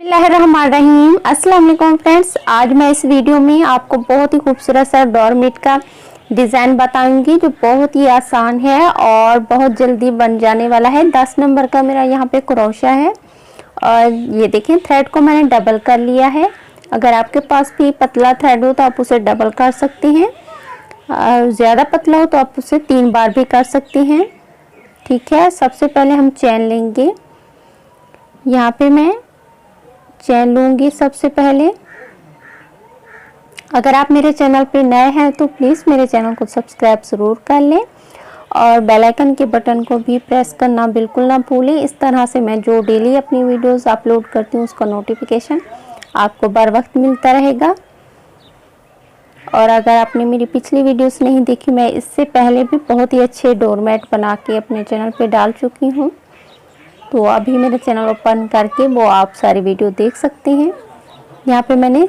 बिस्मिल्लाहिर्रहमानिर्रहीम। अस्सलाम वालेकुम फ्रेंड्स, आज मैं इस वीडियो में आपको बहुत ही खूबसूरत सा डोरमेट का डिज़ाइन बताऊंगी जो बहुत ही आसान है और बहुत जल्दी बन जाने वाला है। 10 नंबर का मेरा यहाँ पे क्रोशा है और ये देखें थ्रेड को मैंने डबल कर लिया है। अगर आपके पास भी पतला थ्रेड हो तो आप उसे डबल कर सकते हैं और ज़्यादा पतला हो तो आप उसे 3 बार भी कर सकते हैं। ठीक है, सबसे पहले हम चैन लेंगे। यहाँ पे मैं चैन लूँगी सबसे पहले। अगर आप मेरे चैनल पे नए हैं तो प्लीज़ मेरे चैनल को सब्सक्राइब ज़रूर कर लें और बेल आइकन के बटन को भी प्रेस करना बिल्कुल ना भूलें। इस तरह से मैं जो डेली अपनी वीडियोस अपलोड करती हूँ उसका नोटिफिकेशन आपको बर वक्त मिलता रहेगा। और अगर आपने मेरी पिछली वीडियोस नहीं देखी, मैं इससे पहले भी बहुत ही अच्छे डोरमेट बना के अपने चैनल पर डाल चुकी हूँ, तो अभी मेरे चैनल ओपन करके वो आप सारी वीडियो देख सकते हैं। यहाँ पे मैंने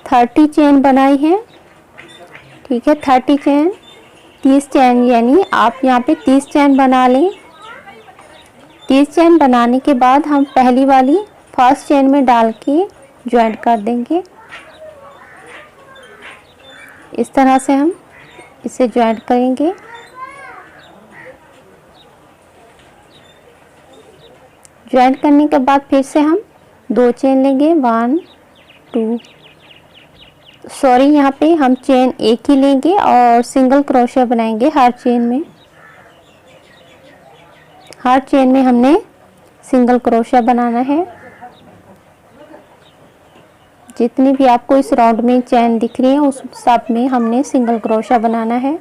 30 चेन बनाई है। ठीक है, 30 चेन 30 चेन यानी आप यहाँ पे 30 चेन बना लें। 30 चेन बनाने के बाद हम पहली वाली फर्स्ट चेन में डाल के ज्वाइंट कर देंगे। इस तरह से हम इसे ज्वाइंट करेंगे। ज्वाइंट करने के बाद फिर से हम 2 चेन लेंगे। 1 2 सॉरी, यहाँ पे हम चेन एक ही लेंगे और सिंगल क्रोशिया बनाएंगे हर चेन में। हर चेन में हमने सिंगल क्रोशिया बनाना है। जितनी भी आपको इस राउंड में चेन दिख रही है उस सब में हमने सिंगल क्रोशिया बनाना है।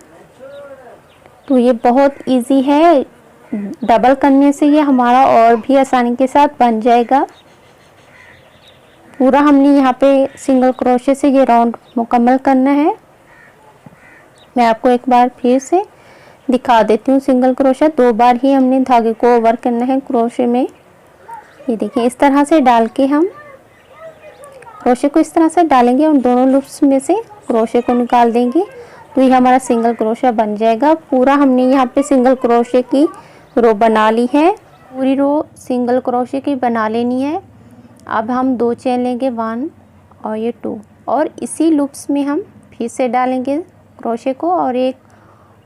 तो ये बहुत इजी है, डबल करने से ये हमारा और भी आसानी के साथ बन जाएगा। पूरा हमने यहाँ पे सिंगल क्रोशे से ये राउंड मुकम्मल करना है। मैं आपको एक बार फिर से दिखा देती हूँ। सिंगल क्रोशा 2 बार ही हमने धागे को ओवर करना है क्रोशे में। ये देखिए, इस तरह से डाल के हम क्रोशे को इस तरह से डालेंगे और दोनों लूप्स में से क्रोशे को निकाल देंगे, तो ये हमारा सिंगल क्रोशा बन जाएगा। पूरा हमने यहाँ पे सिंगल क्रोशे की रो बना ली है। पूरी रो सिंगल क्रोशे की बना लेनी है। अब हम 2 चेन लेंगे, 1 और ये 2, और इसी लूप्स में हम फिर से डालेंगे क्रोशे को और एक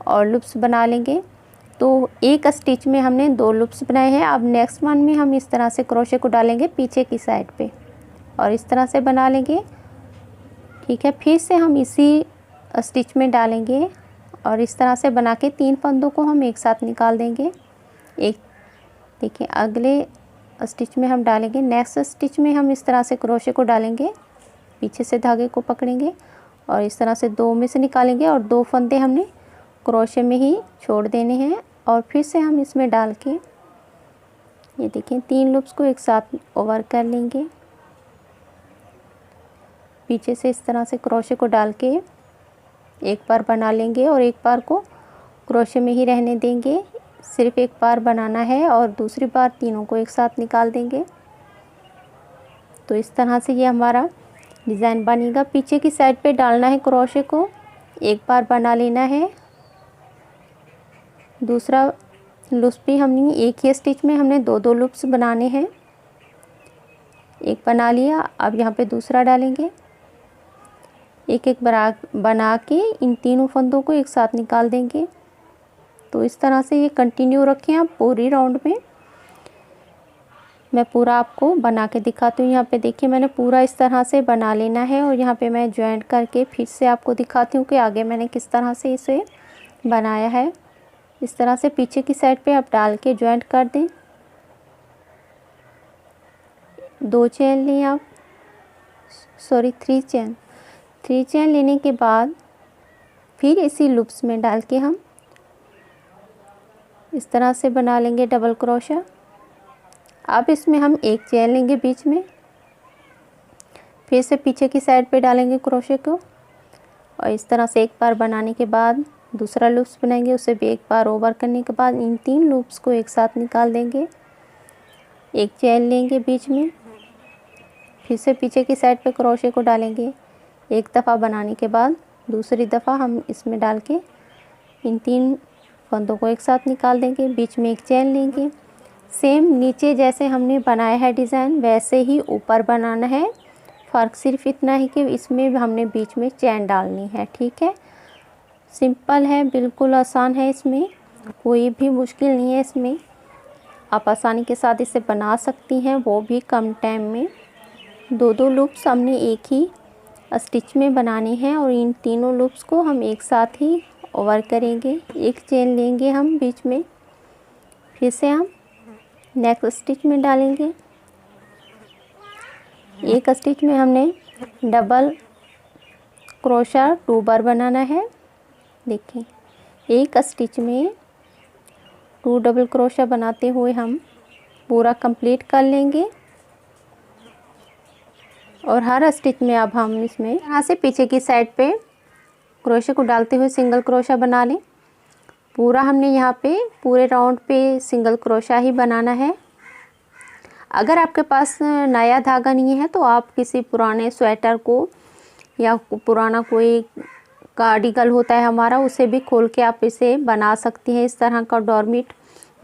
और लूप्स बना लेंगे। तो एक स्टिच में हमने 2 लूप्स बनाए हैं। अब नेक्स्ट वन में हम इस तरह से क्रोशे को डालेंगे पीछे की साइड पे और इस तरह से बना लेंगे। ठीक है, फिर से हम इसी स्टिच में डालेंगे और इस तरह से बना के 3 फंदों को हम एक साथ निकाल देंगे। एक देखिए, अगले स्टिच में हम डालेंगे। नेक्स्ट स्टिच में हम इस तरह से क्रोशे को डालेंगे, पीछे से धागे को पकड़ेंगे और इस तरह से 2 में से निकालेंगे और 2 फंदे हमने क्रोशे में ही छोड़ देने हैं और फिर से हम इसमें डाल के ये देखें 3 लूप्स को एक साथ ओवर कर लेंगे। पीछे से इस तरह से क्रोशे को डाल के एक बार बना लेंगे और एक बार को क्रोशे में ही रहने देंगे। सिर्फ एक बार बनाना है और दूसरी बार तीनों को एक साथ निकाल देंगे। तो इस तरह से ये हमारा डिज़ाइन बनेगा। पीछे की साइड पे डालना है क्रोशे को, एक बार बना लेना है। दूसरा लूप्स भी हमने एक ही स्टिच में हमने 2 लूप्स बनाने हैं। एक बना लिया, अब यहाँ पे दूसरा डालेंगे। एक एक बना के इन तीनों फंदों को एक साथ निकाल देंगे। तो इस तरह से ये कंटिन्यू रखें आप पूरी राउंड में। मैं पूरा आपको बना के दिखाती हूँ। यहाँ पे देखिए, मैंने पूरा इस तरह से बना लेना है और यहाँ पे मैं ज्वाइंट करके फिर से आपको दिखाती हूँ कि आगे मैंने किस तरह से इसे बनाया है। इस तरह से पीछे की साइड पे आप डाल के ज्वाइंट कर दें। 2 चेन लें आप, सॉरी 3 चेन। 3 चेन लेने के बाद फिर इसी लूप्स में डाल के हम इस तरह से बना लेंगे डबल क्रोशा। अब इसमें हम एक चेन लेंगे बीच में, फिर से पीछे की साइड पे डालेंगे क्रोशे को और इस तरह से एक बार बनाने के बाद दूसरा लूप्स बनाएंगे। उसे भी एक बार ओवर करने के बाद इन 3 लूप्स को एक साथ निकाल देंगे। एक चेन लेंगे बीच में, फिर से पीछे की साइड पे क्रोशे को डालेंगे। एक दफ़ा बनाने के बाद दूसरी दफ़ा हम इसमें डाल के इन 3 फंदों को एक साथ निकाल देंगे। बीच में एक चेन लेंगे, सेम नीचे जैसे हमने बनाया है डिज़ाइन वैसे ही ऊपर बनाना है। फ़र्क सिर्फ इतना है कि इसमें हमने बीच में चैन डालनी है। ठीक है, सिंपल है, बिल्कुल आसान है, इसमें कोई भी मुश्किल नहीं है। इसमें आप आसानी के साथ इसे बना सकती हैं, वो भी कम टाइम में। दो लूप्स हमने एक ही स्टिच में बनाने हैं और इन तीनों लूप्स को हम एक साथ ही ओवर करेंगे। एक चेन लेंगे हम बीच में, फिर से हम नेक्स्ट स्टिच में डालेंगे। एक स्टिच में हमने डबल क्रोशा 2 बार बनाना है। देखिए, एक स्टिच में 2 डबल क्रोशा बनाते हुए हम पूरा कंप्लीट कर लेंगे और हर स्टिच में अब हम इसमें यहाँ से पीछे की साइड पे क्रोशे को डालते हुए सिंगल क्रोशा बना लें। पूरा हमने यहाँ पे पूरे राउंड पे सिंगल क्रोशा ही बनाना है। अगर आपके पास नया धागा नहीं है तो आप किसी पुराने स्वेटर को या पुराना कोई कार्डिगन होता है हमारा, उसे भी खोल के आप इसे बना सकती हैं। इस तरह का डोरमेट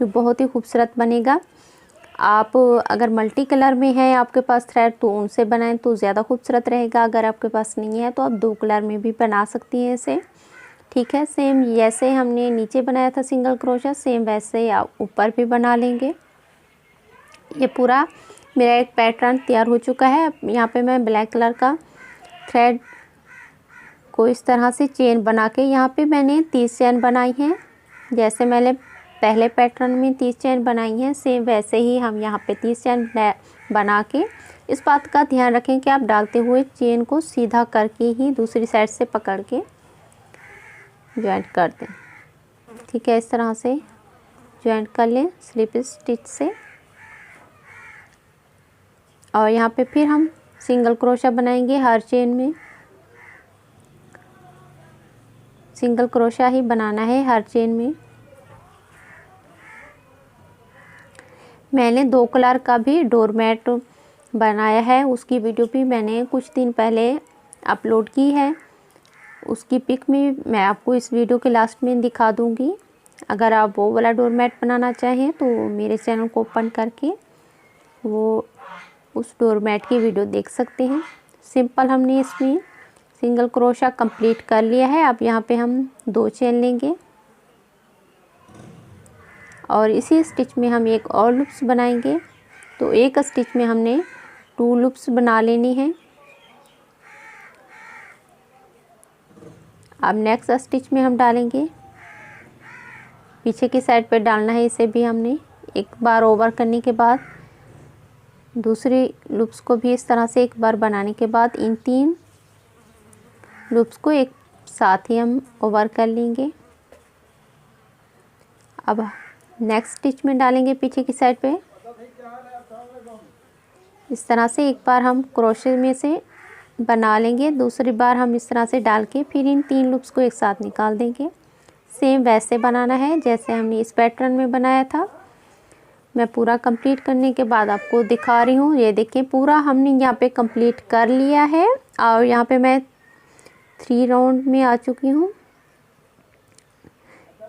जो बहुत ही खूबसूरत बनेगा। आप अगर मल्टी कलर में है आपके पास थ्रेड तो उनसे बनाएं तो ज़्यादा खूबसूरत रहेगा। अगर आपके पास नहीं है तो आप 2 कलर में भी बना सकती हैं इसे। ठीक है, सेम जैसे हमने नीचे बनाया था सिंगल क्रोशा, सेम वैसे ही आप ऊपर भी बना लेंगे। ये पूरा मेरा एक पैटर्न तैयार हो चुका है। यहाँ पे मैं ब्लैक कलर का थ्रेड को इस तरह से चेन बना के यहाँ पे मैंने 30 चेन बनाई हैं। जैसे मैंने पहले पैटर्न में 30 चेन बनाई हैं, सेम वैसे ही हम यहाँ पे 30 चेन बना के इस बात का ध्यान रखें कि आप डालते हुए चेन को सीधा करके ही दूसरी साइड से पकड़ के जॉइंट कर दें। ठीक है, इस तरह से जॉइंट कर लें स्लिप स्टिच से। और यहाँ पे फिर हम सिंगल क्रोशा बनाएंगे। हर चेन में सिंगल क्रोशा ही बनाना है हर चेन में। मैंने 2 कलर का भी डोरमेट बनाया है, उसकी वीडियो भी मैंने कुछ दिन पहले अपलोड की है। उसकी पिक में मैं आपको इस वीडियो के लास्ट में दिखा दूंगी। अगर आप वो वाला डोरमेट बनाना चाहें तो मेरे चैनल को ओपन करके वो उस डोरमेट की वीडियो देख सकते हैं। सिंपल हमने इसमें सिंगल क्रोशा कंप्लीट कर लिया है। अब यहाँ पे हम 2 चेन लेंगे और इसी स्टिच में हम एक और लूप्स बनाएंगे। तो एक स्टिच में हमने 2 लूप्स बना लेनी है। अब नेक्स्ट स्टिच में हम डालेंगे, पीछे की साइड पे डालना है। इसे भी हमने एक बार ओवर करने के बाद दूसरी लूप्स को भी इस तरह से एक बार बनाने के बाद इन 3 लूप्स को एक साथ ही हम ओवर कर लेंगे। अब नेक्स्ट स्टिच में डालेंगे पीछे की साइड पे। इस तरह से एक बार हम क्रोशे में से बना लेंगे, दूसरी बार हम इस तरह से डाल के फिर इन 3 लूप्स को एक साथ निकाल देंगे। सेम वैसे बनाना है जैसे हमने इस पैटर्न में बनाया था। मैं पूरा कंप्लीट करने के बाद आपको दिखा रही हूँ। ये देखिए, पूरा हमने यहाँ पे कंप्लीट कर लिया है और यहाँ पे मैं 3 राउंड में आ चुकी हूँ।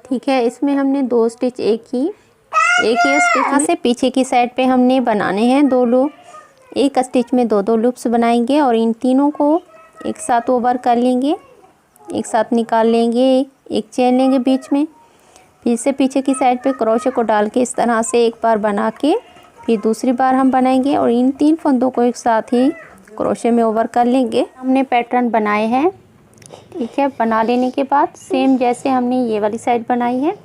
ठीक है, इसमें हमने 2 स्टिच एक ही स्टिच से पीछे की साइड पे हमने बनाने हैं 2 लूप। एक स्टिच में 2 लूप्स बनाएंगे और इन तीनों को एक साथ ओवर कर लेंगे, एक साथ निकाल लेंगे। एक चेन लेंगे बीच में, फिर से पीछे की साइड पे क्रोशे को डाल के इस तरह से एक बार बना के फिर दूसरी बार हम बनाएंगे और इन 3 फंदों को एक साथ ही क्रोशे में ओवर कर लेंगे। हमने पैटर्न बनाए हैं। ठीक है, बना लेने के बाद सेम जैसे हमने ये वाली साइड बनाई है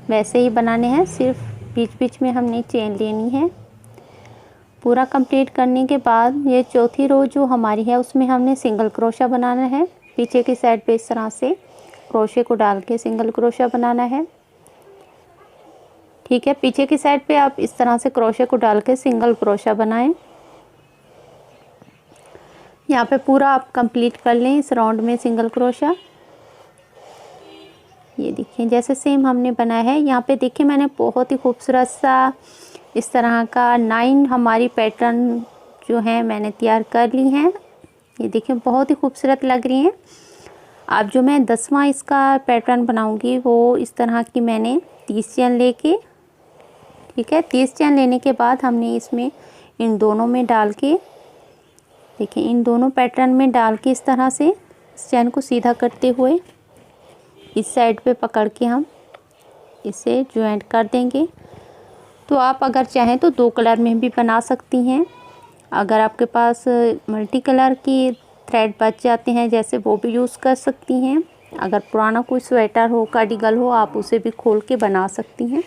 वैसे ही बनाने हैं, सिर्फ बीच बीच में हमने चेन लेनी है। पूरा कंप्लीट करने के बाद ये चौथी रो जो हमारी है उसमें हमने सिंगल क्रोशा बनाना है। पीछे की साइड पे इस तरह से क्रोशे को डाल के सिंगल क्रोशा बनाना है। ठीक है, पीछे की साइड पे आप इस तरह से क्रोशे को डाल के सिंगल क्रोशा बनाएं। यहाँ पे पूरा आप कंप्लीट कर लें इस राउंड में सिंगल क्रोशा। ये देखिए जैसे सेम हमने बनाया है। यहाँ पे देखिए मैंने बहुत ही खूबसूरत सा इस तरह का 9 हमारी पैटर्न जो है मैंने तैयार कर ली हैं। ये देखिए बहुत ही खूबसूरत लग रही हैं। अब जो मैं 10वां इसका पैटर्न बनाऊंगी वो इस तरह की मैंने 30 चेन लेके ठीक है। 30 चैन लेने के बाद हमने इसमें इन दोनों में डाल के, देखिए इन दोनों पैटर्न में डाल के इस तरह से इस चैन को सीधा करते हुए इस साइड पे पकड़ के हम इसे ज्वाइंट कर देंगे। तो आप अगर चाहें तो 2 कलर में भी बना सकती हैं। अगर आपके पास मल्टी कलर की थ्रेड बच जाते हैं जैसे, वो भी यूज़ कर सकती हैं। अगर पुराना कोई स्वेटर हो, कार्डिगन हो, आप उसे भी खोल के बना सकती हैं।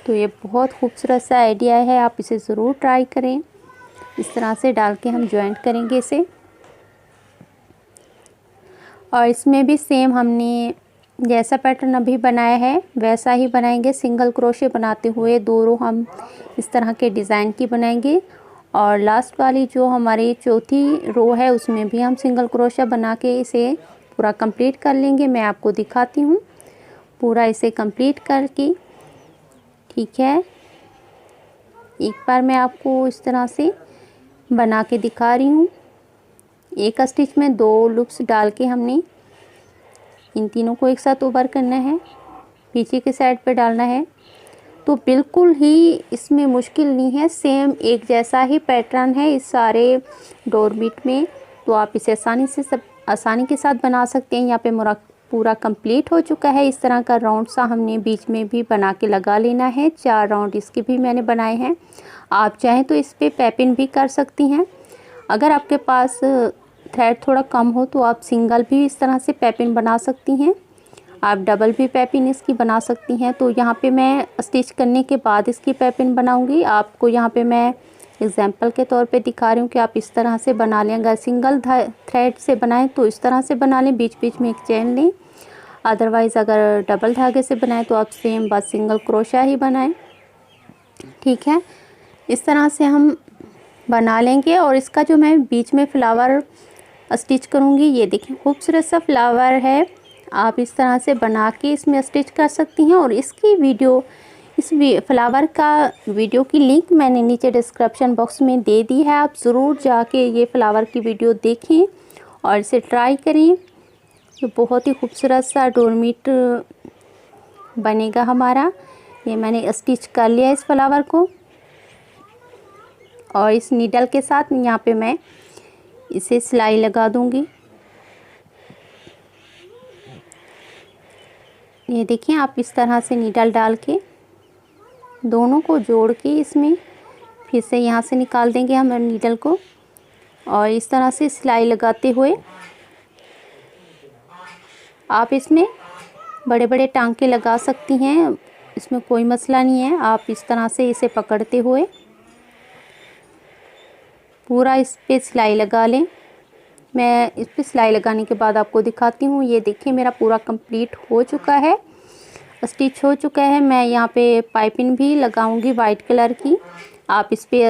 तो ये बहुत खूबसूरत सा आइडिया है, आप इसे ज़रूर ट्राई करें। इस तरह से डाल के हम ज्वाइंट करेंगे इसे। और इसमें भी सेम हमने जैसा पैटर्न अभी बनाया है वैसा ही बनाएंगे। सिंगल क्रोशे बनाते हुए 2 रो हम इस तरह के डिज़ाइन की बनाएंगे। और लास्ट वाली जो हमारी चौथी रो है उसमें भी हम सिंगल क्रोशा बना के इसे पूरा कंप्लीट कर लेंगे। मैं आपको दिखाती हूँ पूरा इसे कंप्लीट करके। ठीक है, एक बार मैं आपको इस तरह से बना के दिखा रही हूँ। एक स्टिच में 2 लूप्स डाल के हमने इन तीनों को एक साथ ओवर करना है, पीछे के साइड पे डालना है। तो बिल्कुल ही इसमें मुश्किल नहीं है, सेम एक जैसा ही पैटर्न है इस सारे डोरमेट में। तो आप इसे आसानी के साथ बना सकते हैं। यहाँ पे मेरा पूरा कंप्लीट हो चुका है। इस तरह का राउंड सा हमने बीच में भी बना के लगा लेना है। 4 राउंड इसके भी मैंने बनाए हैं। आप चाहें तो इस पर पैपिंग भी कर सकती हैं। अगर आपके पास थ्रेड थोड़ा कम हो तो आप सिंगल भी इस तरह से पैपिंग बना सकती हैं। आप डबल भी पैपिंग इसकी बना सकती हैं। तो यहाँ पे मैं स्टिच करने के बाद इसकी पैपिंग बनाऊंगी। आपको यहाँ पे मैं एग्जांपल के तौर पे दिखा रही हूँ कि आप इस तरह से बना लें। अगर सिंगल थ्रेड से बनाएं तो इस तरह से बना लें, बीच बीच में एक चेन लें। अदरवाइज़ अगर डबल धागे से बनाएं तो आप सेम बस सिंगल क्रोशा ही बनाएं। ठीक है, इस तरह से हम बना लेंगे। और इसका जो मैं बीच में फ्लावर स्टिच करूँगी, ये देखिए खूबसूरत सा फ्लावर है। आप इस तरह से बना के इसमें स्टिच कर सकती हैं। और इसकी वीडियो, इस फ्लावर का वीडियो की लिंक मैंने नीचे डिस्क्रिप्शन बॉक्स में दे दी है। आप ज़रूर जाके ये फ्लावर की वीडियो देखें और इसे ट्राई करें। तो बहुत ही खूबसूरत सा डोरमेट बनेगा हमारा। ये मैंने स्टिच कर लिया इस फ्लावर को। और इस नीडल के साथ यहाँ पे मैं इसे सिलाई लगा दूंगी। ये देखिए, आप इस तरह से नीडल डाल के दोनों को जोड़ के इसमें फिर से यहाँ से निकाल देंगे हम नीडल को। और इस तरह से सिलाई लगाते हुए आप इसमें बड़े बड़े टांके लगा सकती हैं, इसमें कोई मसला नहीं है। आप इस तरह से इसे पकड़ते हुए पूरा इस पे सिलाई लगा लें। मैं इस पे सिलाई लगाने के बाद आपको दिखाती हूँ। ये देखिए मेरा पूरा कंप्लीट हो चुका है, स्टिच हो चुका है। मैं यहाँ पे पाइपिंग भी लगाऊंगी वाइट कलर की। आप इस पे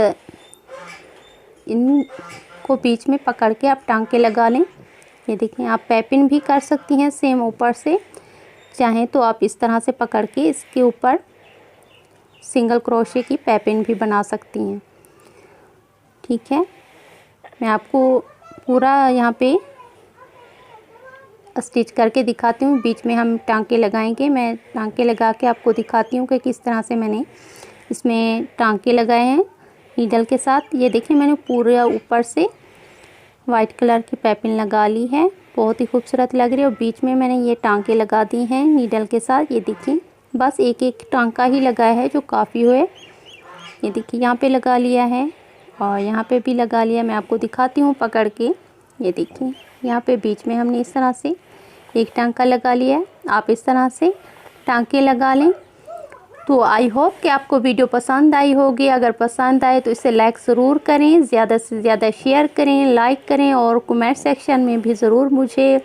इनको बीच में पकड़ के आप टांके लगा लें। ये देखिए, आप पाइपिंग भी कर सकती हैं सेम ऊपर से। चाहें तो आप इस तरह से पकड़ के इसके ऊपर सिंगल क्रोशे की पाइपिंग भी बना सकती हैं। ठीक है, मैं आपको पूरा यहाँ पे स्टिच करके दिखाती हूँ। बीच में हम टांके लगाएंगे। मैं टांके लगा के आपको दिखाती हूँ कि किस तरह से मैंने इसमें टांके लगाए हैं नीडल के साथ। ये देखिए, मैंने पूरा ऊपर से वाइट कलर की पाइपिंग लगा ली है, बहुत ही खूबसूरत लग रही है। और बीच में मैंने ये टांके लगा दी हैं नीडल के साथ। ये देखिए, बस एक एक टांका ही लगाया है जो काफ़ी हुए। ये देखिए, यहाँ पे लगा लिया है और यहाँ पे भी लगा लिया। मैं आपको दिखाती हूँ पकड़ के। ये देखिए, यहाँ पे बीच में हमने इस तरह से एक टांका लगा लिया है। आप इस तरह से टांके लगा लें। तो आई होप कि आपको वीडियो पसंद आई होगी। अगर पसंद आए तो इसे लाइक ज़रूर करें, ज़्यादा से ज़्यादा शेयर करें, लाइक करें। और कमेंट सेक्शन में भी ज़रूर मुझे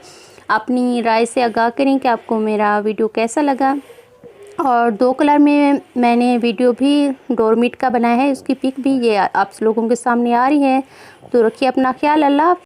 अपनी राय से आगाह करें कि आपको मेरा वीडियो कैसा लगा। और 2 कलर में मैंने वीडियो भी डोरमेट का बनाया है, उसकी पिक भी ये आप लोगों के सामने आ रही है। तो रखिए अपना ख्याल। अल्लाह।